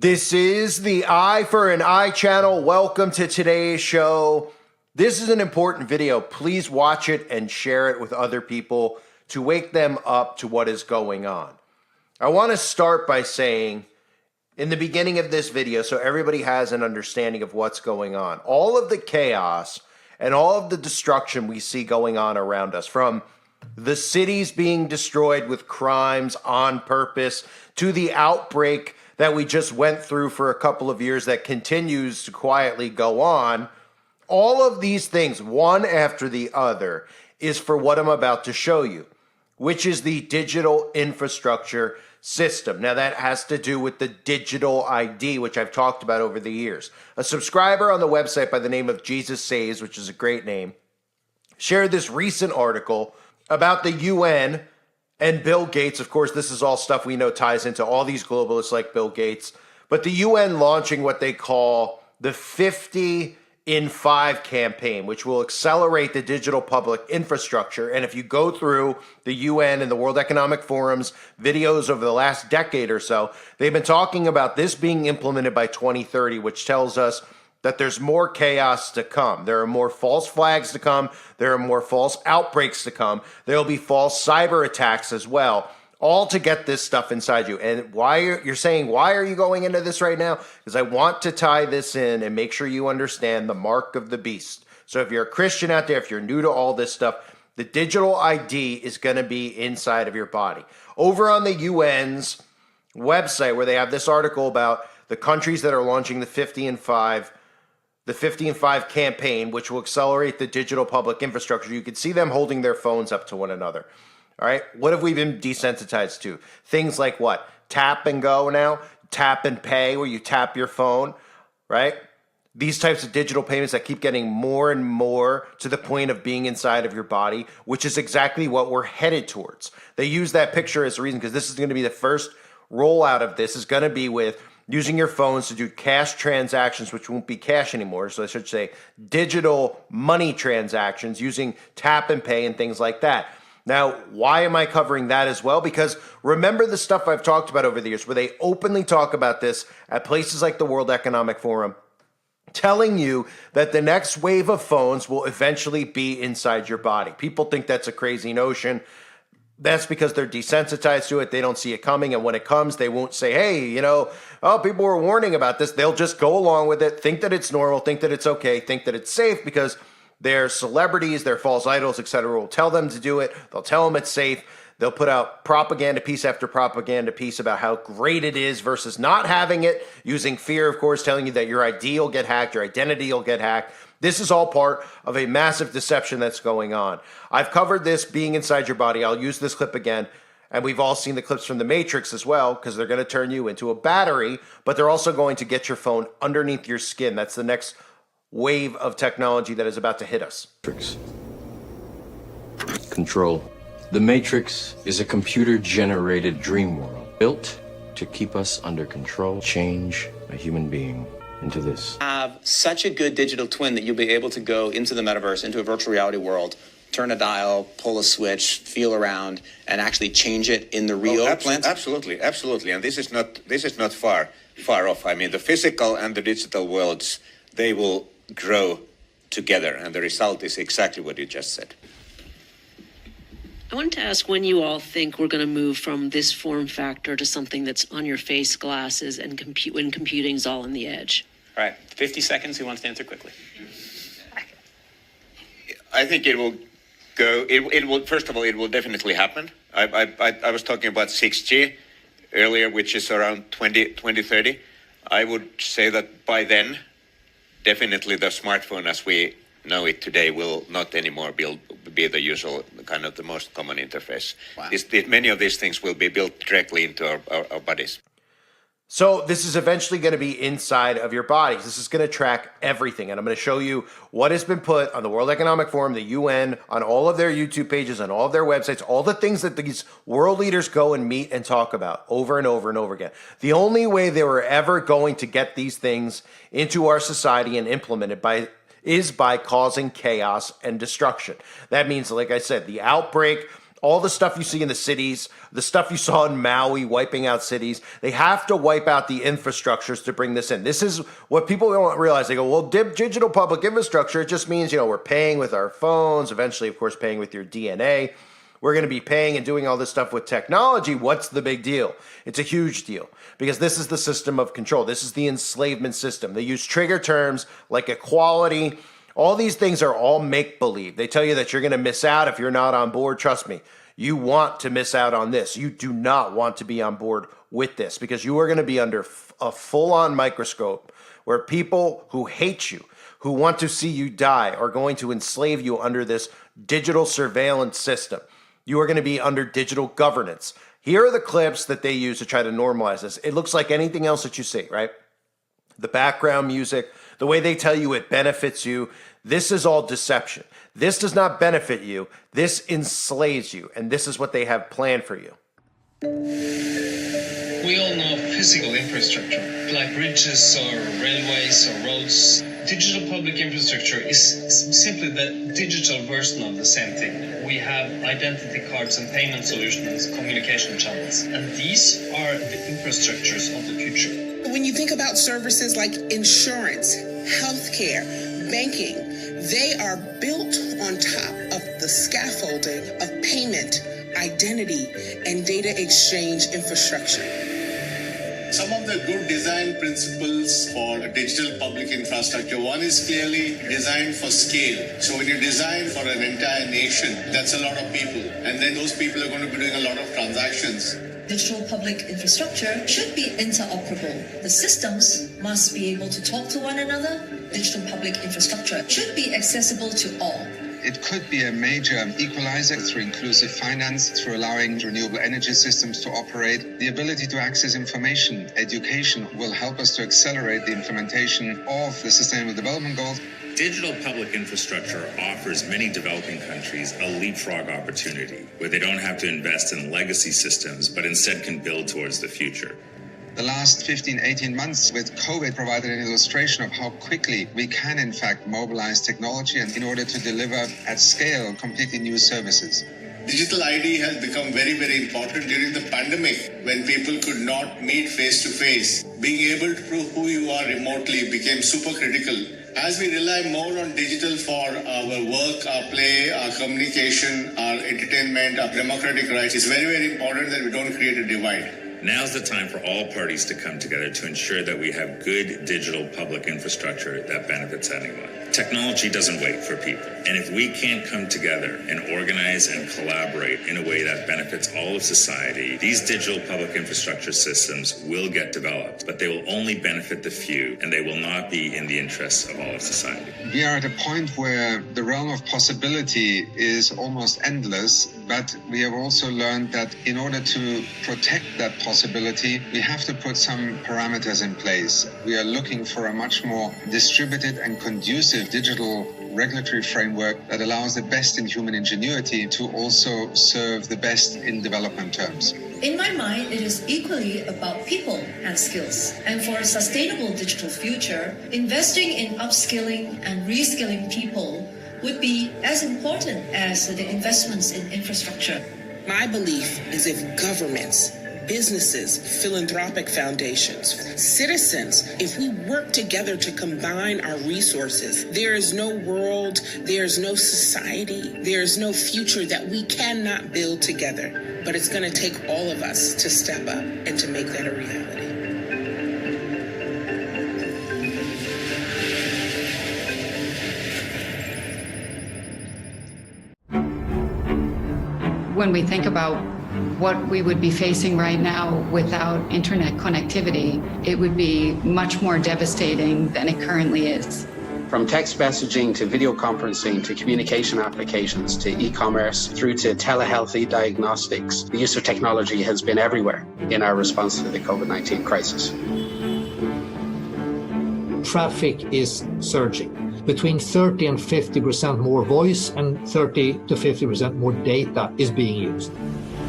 This is the Eye for an Eye channel. Welcome to today's show. This is an important video. Please watch it and share it with other people to wake them up to what is going on. I want to start by saying, in the beginning of this video, so everybody has an understanding of what's going on, all of the chaos and all of the destruction we see going on around us, from the cities being destroyed with crimes on purpose to the outbreak that we just went through for a couple of years that continues to quietly go on, all of these things, one after the other, is for what I'm about to show you, which is the digital infrastructure system. Now, that has to do with the digital ID, which I've talked about over the years. A subscriber on the website by the name of Jesus Saves, which is a great name, shared this recent article about the UN and Bill Gates. Of course, this is all stuff we know ties into all these globalists like Bill Gates, but the UN launching what they call the 50 in 5 campaign, which will accelerate the digital public infrastructure. And if you go through the UN and the World Economic Forum's videos over the last decade or so, they've been talking about this being implemented by 2030, which tells us that there's more chaos to come. There are more false flags to come. There are more false outbreaks to come. There'll be false cyber attacks as well, all to get this stuff inside you. And you're saying, why are you going into this right now? Because I want to tie this in and make sure you understand the mark of the beast. So if you're a Christian out there, if you're new to all this stuff, the digital ID is going to be inside of your body. Over on the UN's website, where they have this article about the countries that are launching the 50 in 5 campaign, which will accelerate the digital public infrastructure, you can see them holding their phones up to one another. All right. What have we been desensitized to? Things like what? Tap and go now, tap and pay, where you tap your phone, right? These types of digital payments that keep getting more and more to the point of being inside of your body, which is exactly what we're headed towards. They use that picture as a reason, because this is going to be the first rollout of this, is going to be with using your phones to do cash transactions, which won't be cash anymore. So I should say digital money transactions using tap and pay and things like that. Now, why am I covering that as well? Because remember the stuff I've talked about over the years where they openly talk about this at places like the World Economic Forum, telling you that the next wave of phones will eventually be inside your body. People think that's a crazy notion. That's because they're desensitized to it. They don't see it coming. And when it comes, they won't say, hey, people were warning about this. They'll just go along with it, think that it's normal, think that it's okay, think that it's safe, because their celebrities, their false idols, etc., will tell them to do it. They'll tell them it's safe. They'll put out propaganda piece after propaganda piece about how great it is versus not having it, using fear, of course, telling you that your ID will get hacked, your identity will get hacked. This is all part of a massive deception that's going on. I've covered this being inside your body. I'll use this clip again. And we've all seen the clips from the Matrix as well, because they're going to turn you into a battery, but they're also going to get your phone underneath your skin. That's the next wave of technology that is about to hit us. Control. The Matrix is a computer-generated dream world built to keep us under control, change a human being into this. Have such a good digital twin that you'll be able to go into the metaverse, into a virtual reality world, turn a dial, pull a switch, feel around, and actually change it in the real plant? Absolutely. And this is not far off. I mean, the physical and the digital worlds, they will grow together, and the result is exactly what you just said. I wanted to ask when you all think we're going to move from this form factor to something that's on your face, glasses, and when computing's all on the edge. All right, 50 seconds. Who wants to answer quickly? I think it will go. It will. First of all, it will definitely happen. I was talking about 6G earlier, which is around 2030. I would say that by then, definitely the smartphone as we know it today will not anymore be the usual kind of the most common interface. Wow. Many of these things will be built directly into our bodies. So this is eventually going to be inside of your bodies. This is going to track everything. And I'm going to show you what has been put on the World Economic Forum, the UN, on all of their YouTube pages, on all of their websites, all the things that these world leaders go and meet and talk about over and over and over again. The only way they were ever going to get these things into our society and implement it is by causing chaos and destruction. That means, like I said, the outbreak All the stuff you see in the cities, the stuff you saw in Maui wiping out cities, they have to wipe out the infrastructures to bring this in. This is what people don't realize. They go, well, digital public infrastructure, it just means, we're paying with our phones, eventually, of course, paying with your DNA. We're going to be paying and doing all this stuff with technology. What's the big deal? It's a huge deal because this is the system of control. This is the enslavement system. They use trigger terms like equality. All these things are all make-believe. They tell you that you're going to miss out if you're not on board. Trust me, you want to miss out on this. You do not want to be on board with this because you are going to be under a full-on microscope where people who hate you, who want to see you die, are going to enslave you under this digital surveillance system. You are going to be under digital governance. Here are the clips that they use to try to normalize this. It looks like anything else that you see, right? The background music, the way they tell you it benefits you. This is all deception. This does not benefit you. This enslaves you. And this is what they have planned for you. We all know physical infrastructure, like bridges or railways or roads. Digital public infrastructure is simply the digital version of the same thing. We have identity cards and payment solutions, communication channels, and these are the infrastructures of the future. When you think about services like insurance, healthcare, banking, they are built on top of the scaffolding of payment, identity, and data exchange infrastructure. Some of the good design principles for digital public infrastructure, one is clearly designed for scale. So when you design for an entire nation, that's a lot of people. And then those people are going to be doing a lot of transactions. Digital public infrastructure should be interoperable. The systems must be able to talk to one another. Digital public infrastructure should be accessible to all. It could be a major equalizer through inclusive finance, through allowing renewable energy systems to operate. The ability to access information, education will help us to accelerate the implementation of the Sustainable Development Goals. Digital public infrastructure offers many developing countries a leapfrog opportunity where they don't have to invest in legacy systems, but instead can build towards the future. The last 15-18 months with COVID provided an illustration of how quickly we can in fact mobilize technology and in order to deliver at scale completely new services. Digital ID has become very, very important during the pandemic when people could not meet face to face. Being able to prove who you are remotely became super critical. As we rely more on digital for our work, our play, our communication, our entertainment, our democratic rights, it's very, very important that we don't create a divide. Now's the time for all parties to come together to ensure that we have good digital public infrastructure that benefits anyone. Technology doesn't wait for people. And if we can't come together and organize and collaborate in a way that benefits all of society, these digital public infrastructure systems will get developed, but they will only benefit the few, and they will not be in the interests of all of society. We are at a point where the realm of possibility is almost endless, but we have also learned that in order to protect that possibility, we have to put some parameters in place. We are looking for a much more distributed and conducive digital regulatory framework that allows the best in human ingenuity to also serve the best in development terms. In my mind, it is equally about people and skills. And for a sustainable digital future, investing in upskilling and reskilling people would be as important as the investments in infrastructure. My belief is if governments, businesses, philanthropic foundations, citizens, if we work together to combine our resources, there is no world, there is no society, there is no future that we cannot build together. But it's going to take all of us to step up and to make that a reality. When we think about what we would be facing right now without internet connectivity, it would be much more devastating than it currently is. From text messaging to video conferencing to communication applications to e-commerce through to telehealth diagnostics, the use of technology has been everywhere in our response to the COVID-19 crisis. Traffic is surging. Between 30 and 50% more voice and 30 to 50% more data is being used.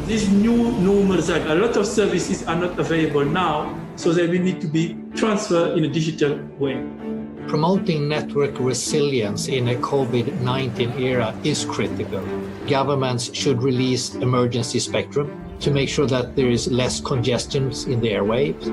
These new normals, like a lot of services are not available now, so they will need to be transferred in a digital way. Promoting network resilience in a COVID-19 era is critical. governments should release emergency spectrum to make sure that there is less congestion in the airwaves.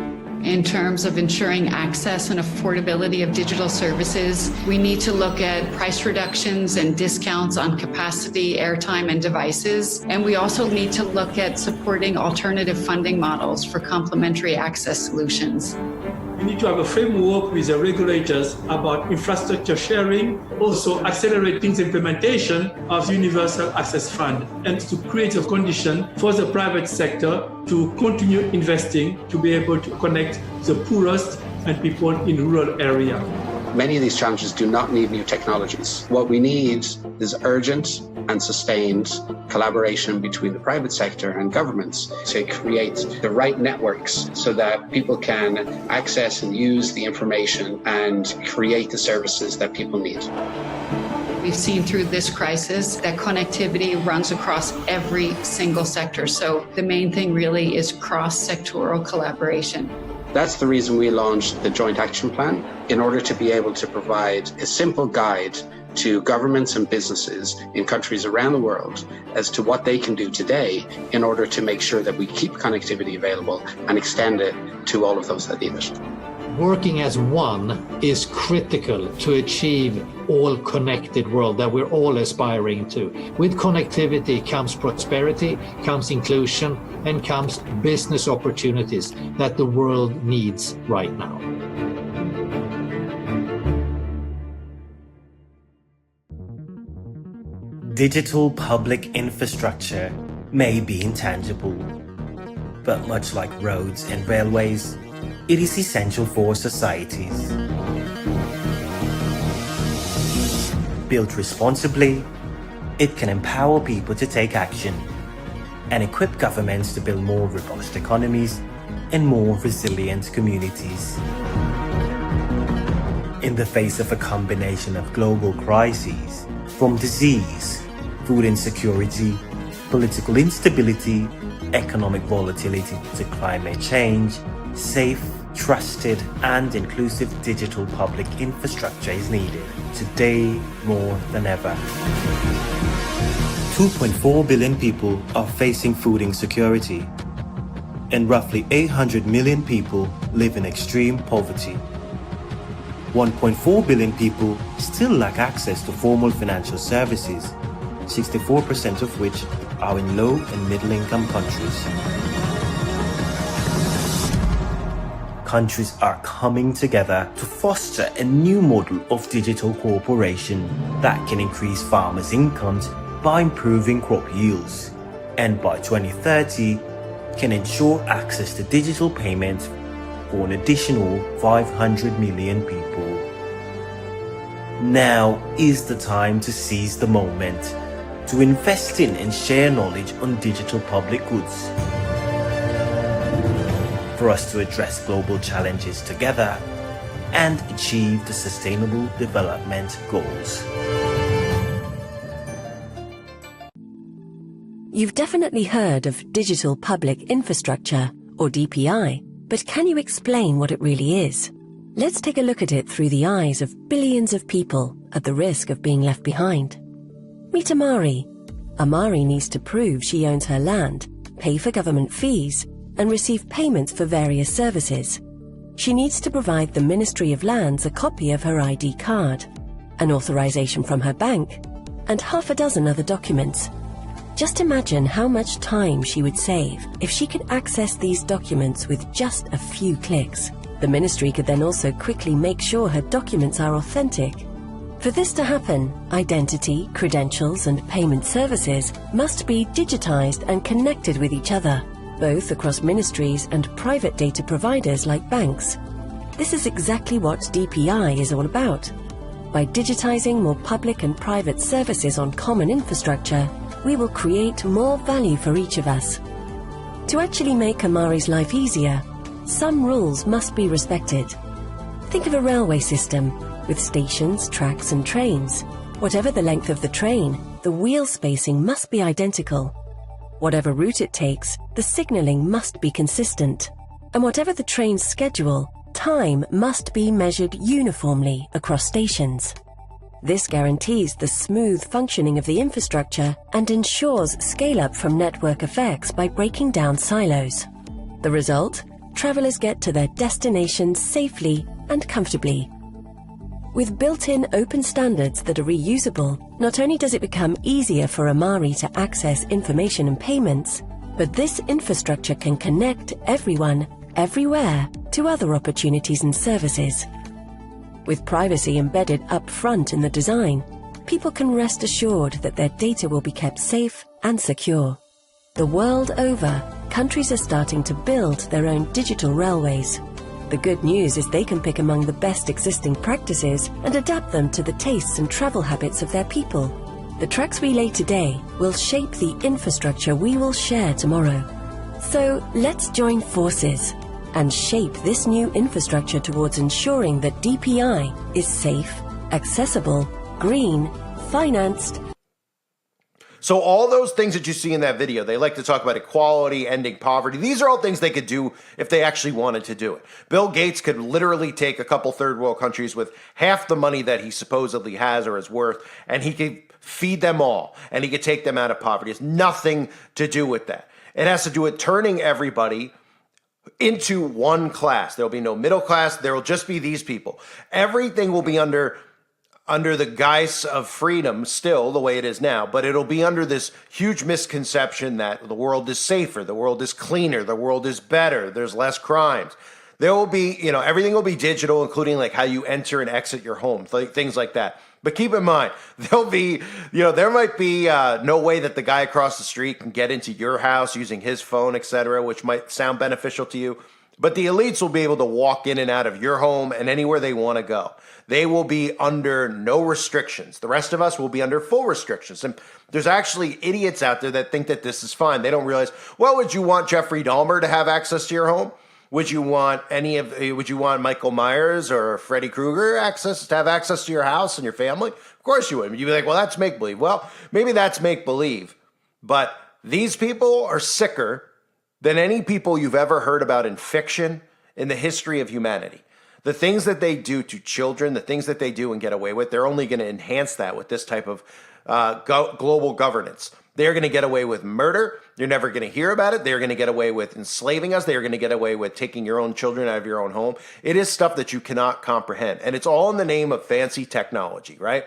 In terms of ensuring access and affordability of digital services, we need to look at price reductions and discounts on capacity, airtime, and devices. And we also need to look at supporting alternative funding models for complementary access solutions. We need to have a framework with the regulators about infrastructure sharing, also accelerating the implementation of the Universal Access Fund, and to create a condition for the private sector to continue investing to be able to connect the poorest and people in rural areas. Many of these challenges do not need new technologies. What we need is urgent and sustained collaboration between the private sector and governments to create the right networks so that people can access and use the information and create the services that people need. We've seen through this crisis that connectivity runs across every single sector. So the main thing really is cross-sectoral collaboration. That's the reason we launched the Joint Action Plan, in order to be able to provide a simple guide to governments and businesses in countries around the world as to what they can do today in order to make sure that we keep connectivity available and extend it to all of those that need it. Working as one is critical to achieve all connected world that we're all aspiring to. With connectivity comes prosperity, comes inclusion, and comes business opportunities that the world needs right now. Digital public infrastructure may be intangible, but much like roads and railways, it is essential for societies. Built responsibly, it can empower people to take action and equip governments to build more robust economies and more resilient communities. In the face of a combination of global crises, from disease, food insecurity, political instability, economic volatility to climate change, safe, trusted and inclusive digital public infrastructure is needed today more than ever. 2.4 billion people are facing food insecurity, and roughly 800 million people live in extreme poverty. 1.4 billion people still lack access to formal financial services, 64% of which are in low and middle income countries. Countries are coming together to foster a new model of digital cooperation that can increase farmers' incomes by improving crop yields, and by 2030 can ensure access to digital payments for an additional 500 million people. Now is the time to seize the moment, to invest in and share knowledge on digital public goods, for us to address global challenges together and achieve the Sustainable Development Goals. You've definitely heard of digital public infrastructure, or DPI, but can you explain what it really is? Let's take a look at it through the eyes of billions of people at the risk of being left behind. Meet Amari. Amari needs to prove she owns her land, pay for government fees, and receive payments for various services. She needs to provide the Ministry of Lands a copy of her ID card, an authorization from her bank, and half a dozen other documents. Just imagine how much time she would save if she could access these documents with just a few clicks. The ministry could then also quickly make sure her documents are authentic. For this to happen, identity, credentials, and payment services must be digitized and connected with each other, both across ministries and private data providers like banks. This is exactly what DPI is all about. By digitizing more public and private services on common infrastructure, we will create more value for each of us. To actually make Amari's life easier, some rules must be respected. Think of a railway system with stations, tracks, and trains. Whatever the length of the train, the wheel spacing must be identical. Whatever route it takes, the signaling must be consistent. And whatever the train's schedule, time must be measured uniformly across stations. This guarantees the smooth functioning of the infrastructure and ensures scale-up from network effects by breaking down silos. The result? Travelers get to their destinations safely and comfortably. With built-in open standards that are reusable, not only does it become easier for Amari to access information and payments, but this infrastructure can connect everyone, everywhere, to other opportunities and services. With privacy embedded up front in the design, people can rest assured that their data will be kept safe and secure. The world over, countries are starting to build their own digital railways. The good news is they can pick among the best existing practices and adapt them to the tastes and travel habits of their people. The tracks we lay today will shape the infrastructure we will share tomorrow. So let's join forces and shape this new infrastructure towards ensuring that DPI is safe, accessible, green, financed. So all those things that you see in that video, they like to talk about equality, ending poverty. These are all things they could do if they actually wanted to do it. Bill Gates could literally take a couple third world countries with half the money that he supposedly has or is worth, and he could feed them all, and he could take them out of poverty. It's nothing to do with that. It has to do with turning everybody into one class. There'll be no middle class. There will just be these people. Everything will be under the guise of freedom still the way it is now, but it'll be under this huge misconception that the world is safer, the world is cleaner, the world is better, there's less crimes. There will be, everything will be digital, including like how you enter and exit your home, things like that. But keep in mind, there'll be, there might be no way that the guy across the street can get into your house using his phone, etc., which might sound beneficial to you. But the elites will be able to walk in and out of your home and anywhere they want to go. They will be under no restrictions. The rest of us will be under full restrictions. And there's actually idiots out there that think that this is fine. They don't realize, well, would you want Jeffrey Dahmer to have access to your home? Would you want Michael Myers or Freddy Krueger to have access to your house and your family? Of course you would. You'd be like, well, that's make-believe. Well, maybe that's make-believe. But these people are sicker than any people you've ever heard about in fiction in the history of humanity. The things that they do to children, the things that they do and get away with, they're only going to enhance that with this type of global governance. They're going to get away with murder. You're never going to hear about it. They're going to get away with enslaving us. They're going to get away with taking your own children out of your own home. It is stuff that you cannot comprehend. And it's all in the name of fancy technology, right?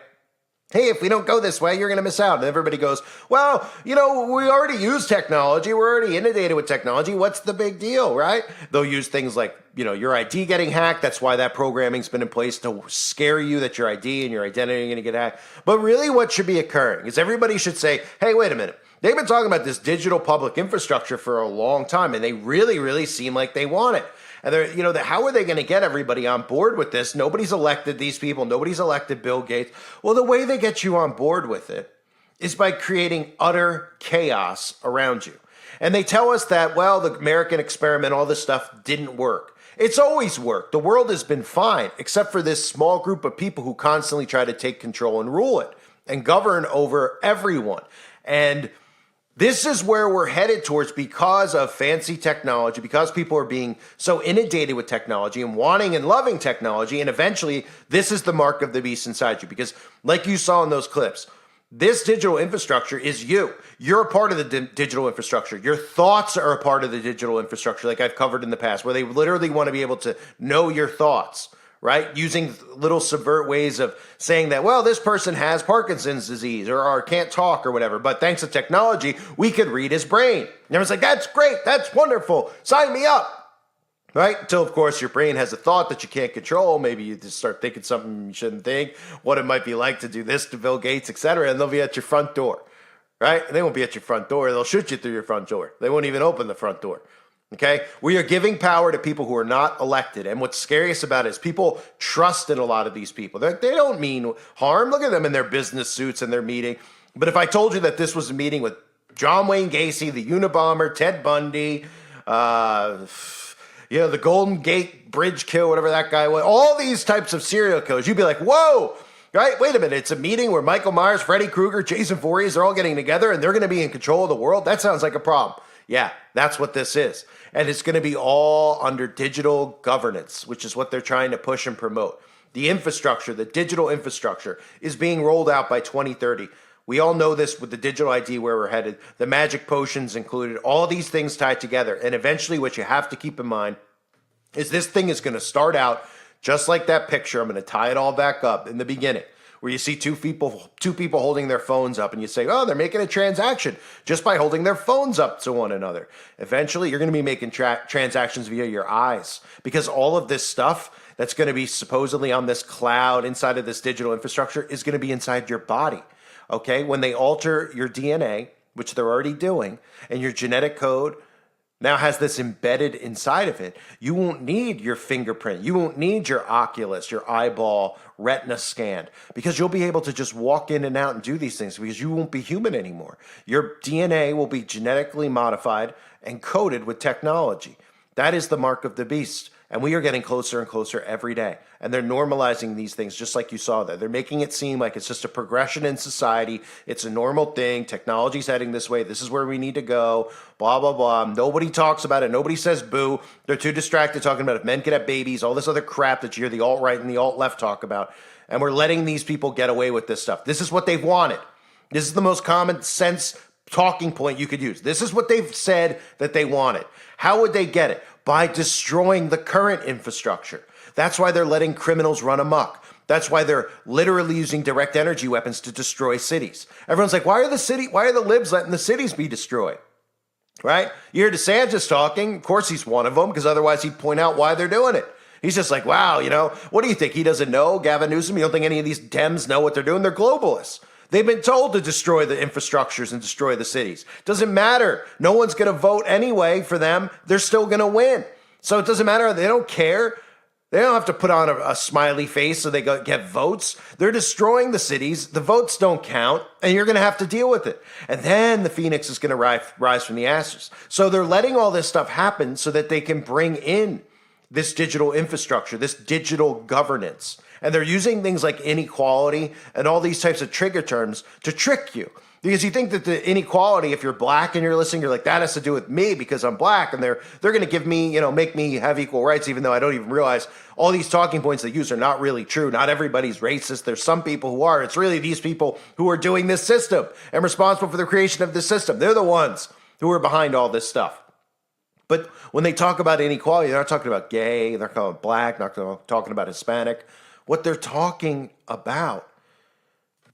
Hey, if we don't go this way, you're going to miss out. And everybody goes, well, we already use technology. We're already inundated with technology. What's the big deal, right? They'll use things like, your ID getting hacked. That's why that programming's been in place to scare you that your ID and your identity are going to get hacked. But really what should be occurring is everybody should say, hey, wait a minute. They've been talking about this digital public infrastructure for a long time, and they really, really seem like they want it. And they're, how are they going to get everybody on board with this? Nobody's elected these people. Nobody's elected Bill Gates. Well, the way they get you on board with it is by creating utter chaos around you. And they tell us that, well, the American experiment, all this stuff didn't work. It's always worked. The world has been fine, except for this small group of people who constantly try to take control and rule it and govern over everyone. And this is where we're headed towards because of fancy technology, because people are being so inundated with technology and wanting and loving technology. And eventually, this is the mark of the beast inside you. Because like you saw in those clips, this digital infrastructure is you. You're a part of the digital infrastructure. Your thoughts are a part of the digital infrastructure, like I've covered in the past, where they literally want to be able to know your thoughts, right? Using little subvert ways of saying that, well, this person has Parkinson's disease or can't talk or whatever. But thanks to technology, we could read his brain. And everyone's like, that's great. That's wonderful. Sign me up. Right? Until, of course, your brain has a thought that you can't control. Maybe you just start thinking something you shouldn't think, what it might be like to do this to Bill Gates, etc., and they'll be at your front door. Right? And they won't be at your front door. They'll shoot you through your front door. They won't even open the front door. Okay? We are giving power to people who are not elected. And what's scariest about it is people trust in a lot of these people. They don't mean harm. Look at them in their business suits and their meeting. But if I told you that this was a meeting with John Wayne Gacy, the Unabomber, Ted Bundy, the Golden Gate Bridge kill, whatever that guy was, all these types of serial killers, you'd be like, whoa, right? Wait a minute. It's a meeting where Michael Myers, Freddy Krueger, Jason Voorhees are all getting together and they're going to be in control of the world. That sounds like a problem. Yeah, that's what this is. And it's going to be all under digital governance, which is what they're trying to push and promote. The infrastructure, the digital infrastructure, is being rolled out by 2030. We all know this with the digital ID where we're headed. The magic potions included, all these things tied together. And eventually what you have to keep in mind is this thing is going to start out just like that picture. I'm going to tie it all back up in the beginning, where you see two people holding their phones up and you say, oh, they're making a transaction just by holding their phones up to one another. Eventually, you're going to be making transactions via your eyes, because all of this stuff that's going to be supposedly on this cloud inside of this digital infrastructure is going to be inside your body. Okay, when they alter your DNA, which they're already doing, and your genetic code now has this embedded inside of it, you won't need your fingerprint. You won't need your Oculus, your eyeball, retina scan, because you'll be able to just walk in and out and do these things because you won't be human anymore. Your DNA will be genetically modified and coded with technology. That is the mark of the beast. And we are getting closer and closer every day. And they're normalizing these things just like you saw there. They're making it seem like it's just a progression in society. It's a normal thing. Technology's heading this way. This is where we need to go. Blah, blah, blah. Nobody talks about it. Nobody says boo. They're too distracted talking about if men could have babies, all this other crap that you hear the alt-right and the alt-left talk about. And we're letting these people get away with this stuff. This is what they've wanted. This is the most common sense talking point you could use. This is what they've said that they wanted. How would they get it? By destroying the current infrastructure. That's why they're letting criminals run amok. That's why they're literally using direct energy weapons to destroy cities. Everyone's like, why are the libs letting the cities be destroyed? Right? You hear DeSantis talking. Of course he's one of them, because otherwise he'd point out why they're doing it. He's just like, wow, what do you think? He doesn't know, Gavin Newsom? You don't think any of these Dems know what they're doing? They're globalists. They've been told to destroy the infrastructures and destroy the cities. Doesn't matter. No one's going to vote anyway for them. They're still going to win. So it doesn't matter. They don't care. They don't have to put on a smiley face so they get votes. They're destroying the cities. The votes don't count, and you're going to have to deal with it. And then the phoenix is going to rise from the ashes. So they're letting all this stuff happen so that they can bring in this digital infrastructure, this digital governance. And they're using things like inequality and all these types of trigger terms to trick you. Because you think that the inequality, if you're black and you're listening, you're like, that has to do with me because I'm black, and they're going to give me, make me have equal rights, even though I don't even realize all these talking points they use are not really true. Not everybody's racist. There's some people who are. It's really these people who are doing this system and responsible for the creation of this system. They're the ones who are behind all this stuff. But when they talk about inequality, they're not talking about gay, they're not talking about black, not talking about Hispanic. What they're talking about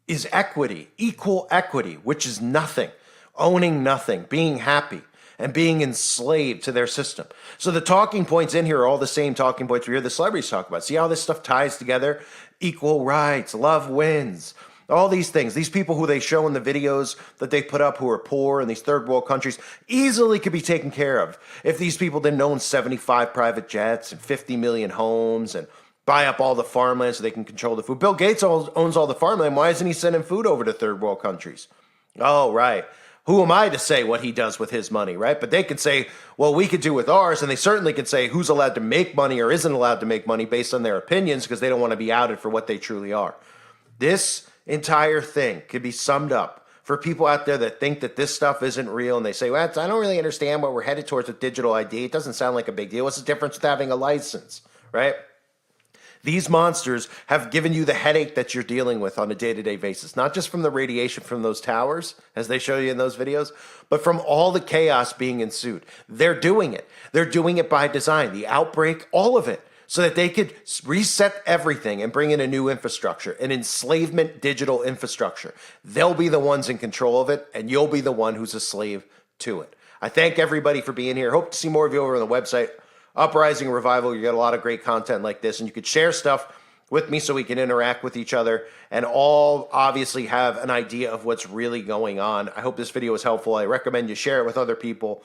is equity, equal equity, which is nothing, owning nothing, being happy, and being enslaved to their system. So the talking points in here are all the same talking points we hear the celebrities talk about. See how this stuff ties together? Equal rights, love wins, all these things. These people who they show in the videos that they put up who are poor in these third world countries easily could be taken care of if these people didn't own 75 private jets and 50 million homes and buy up all the farmland so they can control the food. Bill Gates owns all the farmland. Why isn't he sending food over to third world countries? Oh, right. Who am I to say what he does with his money, right? But they could say, well, we could do with ours, and they certainly could say who's allowed to make money or isn't allowed to make money based on their opinions because they don't want to be outed for what they truly are. This entire thing could be summed up for people out there that think that this stuff isn't real, and they say, well, I don't really understand what we're headed towards with digital ID. It doesn't sound like a big deal. What's the difference with having a license, right? These monsters have given you the headache that you're dealing with on a day-to-day basis, not just from the radiation from those towers, as they show you in those videos, but from all the chaos being ensued. They're doing it. They're doing it by design, the outbreak, all of it, so that they could reset everything and bring in a new infrastructure, an enslavement digital infrastructure. They'll be the ones in control of it, and you'll be the one who's a slave to it. I thank everybody for being here. Hope to see more of you over on the website. Uprising Revival, you get a lot of great content like this, and you could share stuff with me so we can interact with each other and all obviously have an idea of what's really going on. I hope this video was helpful. I recommend you share it with other people.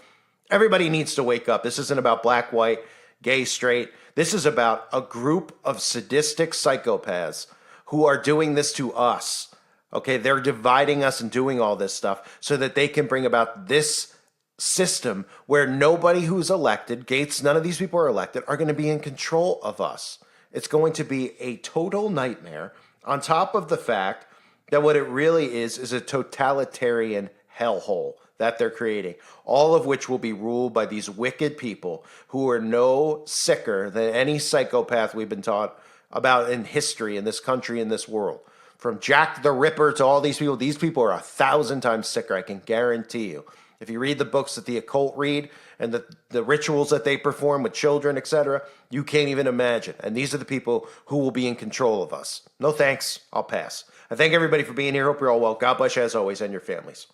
Everybody needs to wake up. This isn't about black, white, gay, straight. This is about a group of sadistic psychopaths who are doing this to us. Okay, they're dividing us and doing all this stuff so that they can bring about this system where nobody who's elected, Gates, none of these people are elected, are going to be in control of us. It's going to be a total nightmare, on top of the fact that what it really is a totalitarian hellhole that they're creating, all of which will be ruled by these wicked people who are no sicker than any psychopath we've been taught about in history, in this country, in this world. From Jack the Ripper to all these people are 1,000 times sicker, I can guarantee you. If you read the books that the occult read and the rituals that they perform with children, etc., you can't even imagine. And these are the people who will be in control of us. No thanks, I'll pass. I thank everybody for being here. Hope you're all well. God bless you as always and your families.